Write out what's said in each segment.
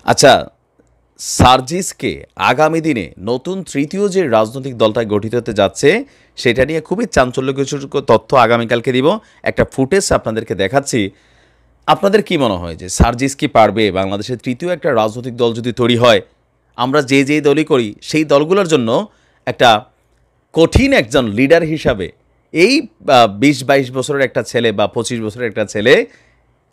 আচ্ছা, সার্জিসকে আগামী দিনে নতুন তৃতীয় যে রাজনৈতিক দলটা গঠিত হতে যাচ্ছে সেটা নিয়ে খুবই চাঞ্চল্যকর তথ্য আগামীকালকে দিব। একটা ফুটেজ আপনাদেরকে দেখাচ্ছি। আপনাদের কি মনে হয় যে সার্জিস কি পারবে? বাংলাদেশের তৃতীয় একটা রাজনৈতিক দল যদি তৈরি হয়, আমরা যে দলই করি সেই দলগুলোর জন্য একটা কঠিন একজন লিডার হিসাবে এই ২০-২২ বছরের একটা ছেলে বা ২৫ বছরের একটা ছেলে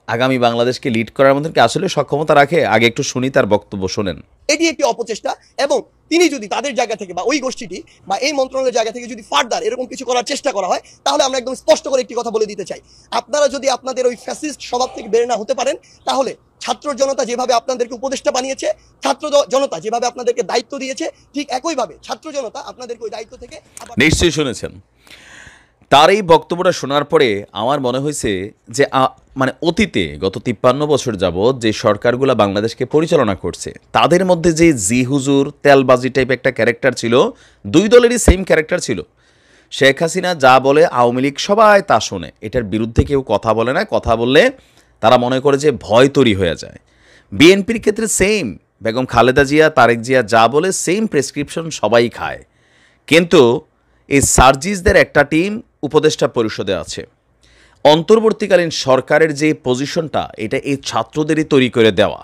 আগামী বাংলাদেশকে লিড করার মতন কি আসলে সক্ষমতা রাখে? আগে একটু শুনি তার বক্তব্য, শোনেন। এটি একটি অপচেষ্টা, এবং তিনি যদি তাদের জায়গা থেকে বা ওই গোষ্ঠীটি বা এই মন্ত্রণালয়ের জায়গা থেকে যদি ফার্দার এরকম কিছু করার চেষ্টা করা হয়, তাহলে আমরা একদম স্পষ্ট করে একটি কথা বলে দিতে চাই, আপনারা যদি আপনাদের ওই ফ্যাসিস্ট স্বভাব থেকে বের না হতে পারেন, তাহলে ছাত্র জনতা যেভাবে আপনাদেরকে উপদেষ্টা বানিয়েছে, ছাত্র জনতা যেভাবে আপনাদেরকে দায়িত্ব দিয়েছে, ঠিক একইভাবে ছাত্র জনতা আপনাদেরকে ওই দায়িত্ব থেকে নিশ্চয়ই শুনেছেন। তার এই বক্তব্যটা শোনার পরে আমার মনে হয়েছে যে মানে অতীতে গত ৫৩ বছর যাবৎ যে সরকারগুলো বাংলাদেশকে পরিচালনা করছে তাদের মধ্যে যে জি হুজুর তেলবাজি টাইপ একটা ক্যারেক্টার ছিল, দুই দলেরই সেম ক্যারেক্টার ছিল। শেখ হাসিনা যা বলে আওয়ামী লীগ সবাই তা শোনে, এটার বিরুদ্ধে কেউ কথা বলে না। কথা বললে তারা মনে করে যে ভয় তৈরি হয়ে যায়। বিএনপির ক্ষেত্রে সেম, বেগম খালেদা জিয়া তারেক জিয়া যা বলে সেম প্রেসক্রিপশন সবাই খায়। কিন্তু এই সার্জিসদের একটা টিম উপদেষ্টা পরিষদে আছে। অন্তর্বর্তীকালীন সরকারের যে পজিশনটা, এটা এই ছাত্রদেরই তৈরি করে দেওয়া।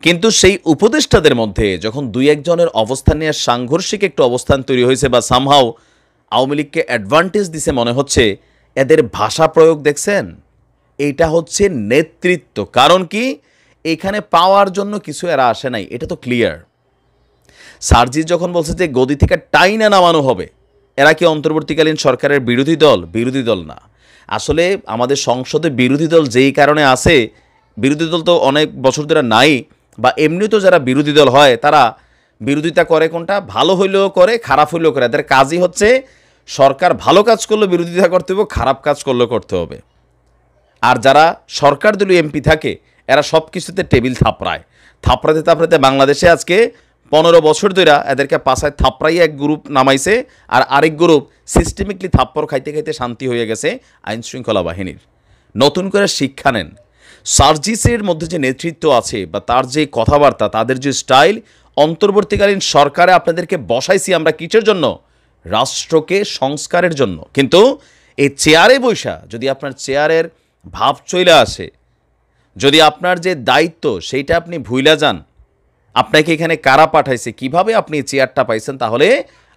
কিন্তু সেই উপদেষ্টাদের মধ্যে যখন দুই একজনের অবস্থান নিয়ে সাংঘর্ষিক একটু অবস্থান তৈরি হয়েছে বা সামহাও আওয়ামী লীগকে অ্যাডভান্টেজ দিছে মনে হচ্ছে, এদের ভাষা প্রয়োগ দেখছেন, এইটা হচ্ছে নেতৃত্ব। কারণ কি, এখানে পাওয়ার জন্য কিছু এরা আসে নাই, এটা তো ক্লিয়ার। সার্জিস যখন বলছে যে গদি থেকে টাইনা নামানো হবে, এরা কি অন্তর্বর্তীকালীন সরকারের বিরোধী দল? বিরোধী দল না। আসলে আমাদের সংসদে বিরোধী দল যেই কারণে আছে, বিরোধী দল তো অনেক বছর ধরে নাই, বা এমনি তো যারা বিরোধী দল হয় তারা বিরোধিতা করে কোনটা, ভালো হইলেও করে খারাপ হইলেও করে। এদের কাজই হচ্ছে সরকার ভালো কাজ করলে বিরোধিতা করতে হবে, খারাপ কাজ করলে করতে হবে। আর যারা সরকার দলীয় এমপি থাকে এরা সব কিছুতে টেবিল থাপড়ায়। থাপড়াতে বাংলাদেশে আজকে ১৫ বছর ধরে এদেরকে পাশায় থাপড়াই এক গ্রুপ নামাইছে, আর আরেক গ্রুপ সিস্টেমিকলি থাপ্পড় খাইতে খাইতে শান্তি হয়ে গেছে আইনশৃঙ্খলা বাহিনীর। নতুন করে শিক্ষা নেন। সার্জিসের মধ্যে যে নেতৃত্ব আছে বা তার যে কথাবার্তা, তাদের যে স্টাইল, অন্তর্বর্তীকালীন সরকারে আপনাদেরকে বসাইছি আমরা কিসের জন্য? রাষ্ট্রকে সংস্কারের জন্য। কিন্তু এই চেয়ারে বৈশা যদি আপনার চেয়ারের ভাব চলে আসে, যদি আপনার যে দায়িত্ব সেইটা আপনি ভুইলা যান, আপনাকে এখানে কারা পাঠাইছে, কিভাবে আপনি চেয়ারটা পাইছেন, তাহলে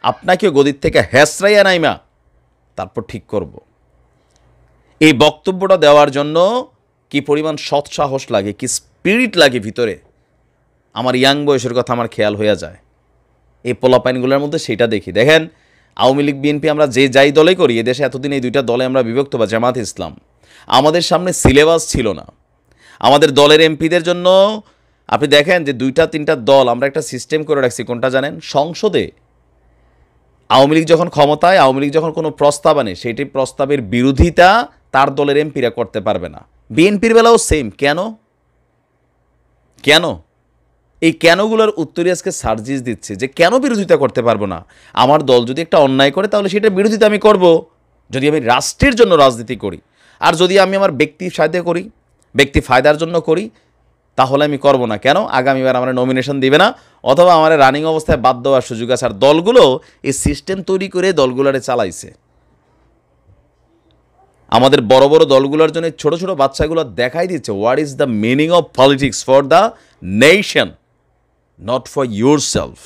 আপনাকেও গদির থেকে হেসরাইয়া নাইমা তারপর ঠিক করব। এই বক্তব্যটা দেওয়ার জন্য কি পরিমাণ সৎসাহস লাগে, কি স্পিরিট লাগে ভিতরে, আমার ইয়াং বয়সের কথা আমার খেয়াল হয়ে যায় এই পোলাপাইনগুলোর মধ্যে। সেটা দেখি। দেখেন, আওয়ামী লীগ বিএনপি আমরা যে যাই দলে করি, এদেশে এতদিন এই দুইটা দলে আমরা বিভক্ত, বা জামাত ইসলাম। আমাদের সামনে সিলেবাস ছিল না। আমাদের দলের এমপিদের জন্য আপনি দেখেন যে ২-৩টা দল আমরা একটা সিস্টেম করে রাখছি। কোনটা জানেন? সংসদে আওয়ামী লীগ যখন ক্ষমতায়, আওয়ামী লীগ যখন কোনো প্রস্তাব আনে, সেইটি প্রস্তাবের বিরোধিতা তার দলের এমপিরা করতে পারবে না। বিএনপির বেলাও সেম। কেন? এই কেনগুলোর উত্তরই আজকে সার্জিস দিচ্ছে, যে কেন বিরোধিতা করতে পারবো না। আমার দল যদি একটা অন্যায় করে তাহলে সেটা বিরোধিতা আমি করব, যদি আমি রাষ্ট্রের জন্য রাজনীতি করি। আর যদি আমি আমার ব্যক্তি ফায়দা করি, ব্যক্তি ফায়দার জন্য করি, তাহলে আমি করব না। কেন? আগামীবার আমার নমিনেশন দিবে না, অথবা আমার রানিং অবস্থায় বাদ দেওয়ার সুযোগ আছে। আর দলগুলো এই সিস্টেম তৈরি করে দলগুলোরে চালাইছে। আমাদের বড় বড় দলগুলোর জন্য ছোট ছোট বাচ্চাগুলো দেখাই দিচ্ছে what is the meaning of politics for the nation, not for your self.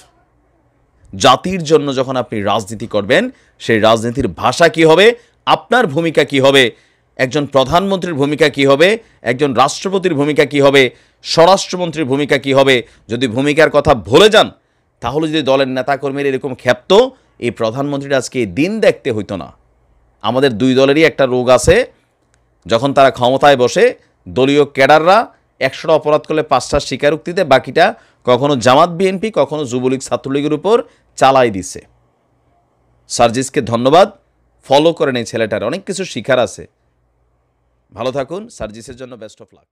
জাতির জন্য যখন আপনি রাজনীতি করবেন, সেই রাজনীতির ভাষা কি হবে, আপনার ভূমিকা কি হবে, একজন প্রধানমন্ত্রীর ভূমিকা কি হবে, একজন রাষ্ট্রপতির ভূমিকা কি হবে, স্বরাষ্ট্রমন্ত্রীর ভূমিকা কি হবে। যদি ভূমিকার কথা ভুলে যান, তাহলে যদি দলের নেতাকর্মীরা এরকম ক্ষেপ্ত, এই প্রধানমন্ত্রীর আজকে এই দিন দেখতে হইতো না। আমাদের দুই দলেরই একটা রোগ আছে, যখন তারা ক্ষমতায় বসে দলীয় ক্যাডাররা ১০০টা অপরাধ করলে ৫টা স্বীকারোক্তিতে বাকিটা কখনো জামাত বিএনপি, কখনো যুবলীগ ছাত্রলীগের উপর চালাই দিছে। সার্জিসকে ধন্যবাদ, ফলো করেন এই ছেলেটার, অনেক কিছু শিখার আছে। ভালো থাকুন। সার্জিসের জন্য বেস্ট অফ লাক।